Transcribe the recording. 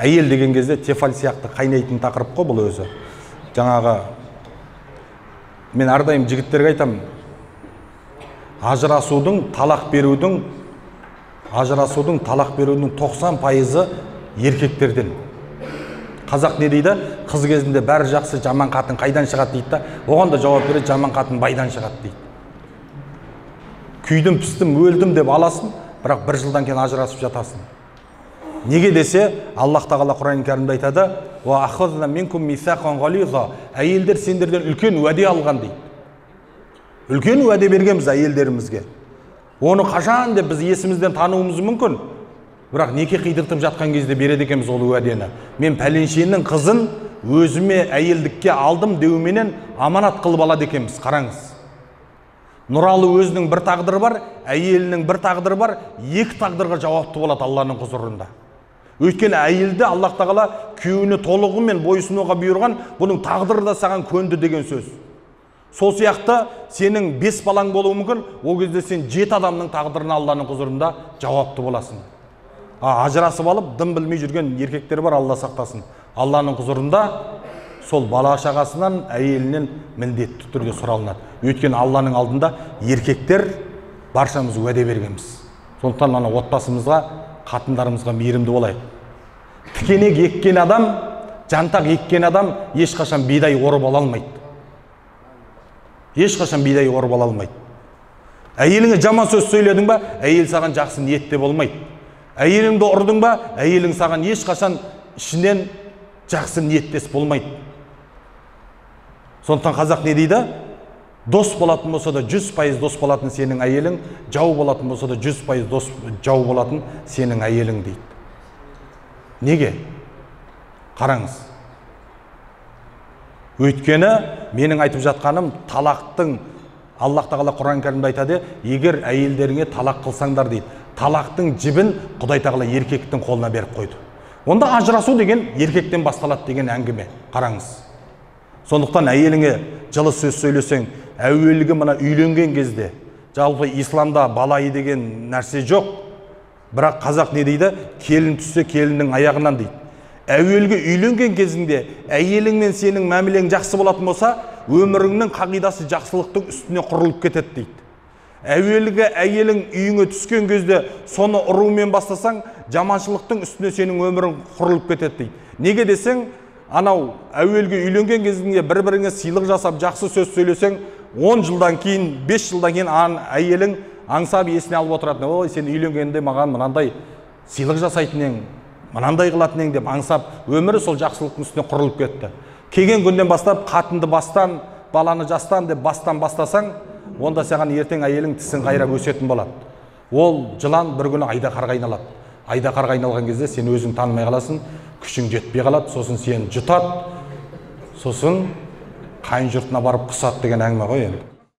әйел деген кезде тефаль сияқты қайнайтын тақырып қой бұл өзі. Жаңағы мен әрдайым жігіттерге айтам, ажырасудың, талақ берудің 90% еркектерден. Қазақ не дейді? Қыз кезінде бәрі жақсы, жаман қатын қайдан шығады дейді да, оған да жауап береді, жаман қатын байдан шығады дейді. Күйдім, пістім, өлдім деп аласың, бірақ бір жылдан кейін ажырасып жатасың. Неге десе, Аллах тағала Құран кәрімде айтады: "Ва ахазна минкум мисақан ғализа", әйелдер сендерден үлкен уәде алған дейді. Үлкен уәде бергенбіз әйелдерімізге. Оны қашан деп біз есімізден тануымыз мүмкін. Бірақ неке қидыртып жатқан кезде береді екенбіз ол уәдені. Мен пәленшенің қызын өзіме әйелдікке алдым деуменен аманат қылып алады екенбіз. Қараңыз. Нұралы өзінің бір тағдыры бар, әйелінің бір тағдыры бар, екі тағдырға жауапты болады Алланың құзырында. Өйткені әйелді Аллах тағала күйеуіне толығымен бойсынуға бұйырған, бұның тағдыры да саған көнді деген сөз. Сол сияқты сенің 5 балаң болуы мүмкін, ол кезде сен 7 адамның тағдырына Алланың құзырында жауапты боласың. Ажырасып алып, дым білмей жүрген еркектер бар, Алла сақтасын. Алланың құзырында сол бала шағасынан, әйелінен міндетті түрде сұралынады. Өйткені Алланың алдында еркектер баршамыз уәде бергенбіз. Сондықтан ана отбасымызға, қатындарымызға мейірімді болайық. Тікенек еккен адам, жантақ еккен адам ешқашан бидай орып ала алмайды. Ешқашан бидай орып ала алмайды. Әйеліңе жаман сөз сөйледің ба, әйел саған жақсы ниетте болмайды. Әйеліңді ұрдың ба, әйелің саған ешқашан ішінен жақсы ниеттес болмайды. Сондықтан қазақ не дейді? Дос болатын болса да 100% дос болатын сенің әйелің, жау болатын болса да 100% жау болатын сенің әйелің дейді. Неге? Қараңыз. Өйткені менің айтып жатқаным талақтың, Аллах тағала Құран кәрімде айтады, егер әйелдеріңе талақ қылсаңдар дейді, талақтың жібін Құдай тағала еркектің қолына беріп қойды. Онда ажырасу деген еркектен басталады деген әңгіме. Қараңыз. Сондықтан әйеліңе жылы сөз сөйлесең, әуелгі мына үйленген кезде, жалпы исламда балайы деген нәрсе жоқ. Бірақ қазақ не дейді? Келін түссе келіннің аяғынан дейді. Әуелгі үйленген кезінде әйеліңмен сенің мәмілең жақсы болатын болса, өміріңнің қағидасы жақсылықтың үстіне құрылып кетеді дейді. Әуелгі әйелің үйіңе түскен кезде соны ұрумен бастасаң, жаманшылықтың үстіне сенің өмірің құрылып кетеді дейді. Неге десең, анау әуелгі үйленген кезінде бір-біріңе сыйлық жасап, жақсы сөз сөйлесең, 10 жылдан кейін, 5 жылдан кейін әйелің аңсап есіне алып отыратын. Ой, сен үйленгенде маған мынандай сыйлық жасайтын ең, мынандай қылатын ең деп аңсап, өмірі сол жақсылықтың үстіне құрылып кетті. Келген күннен бастап қатынды бастан, баланы жастан деп бастасаң, онда саған ертең әйелің тісін қайрап өсетін болады. Ол жылан бір күні айдақарға айналады. Айдақарға айналған кезде сен өзің танымай қаласың, күшің жетпей қалады, сосын сен жұтады, сосын қайын жұртына барып құсады деген әңгіме ғой енді.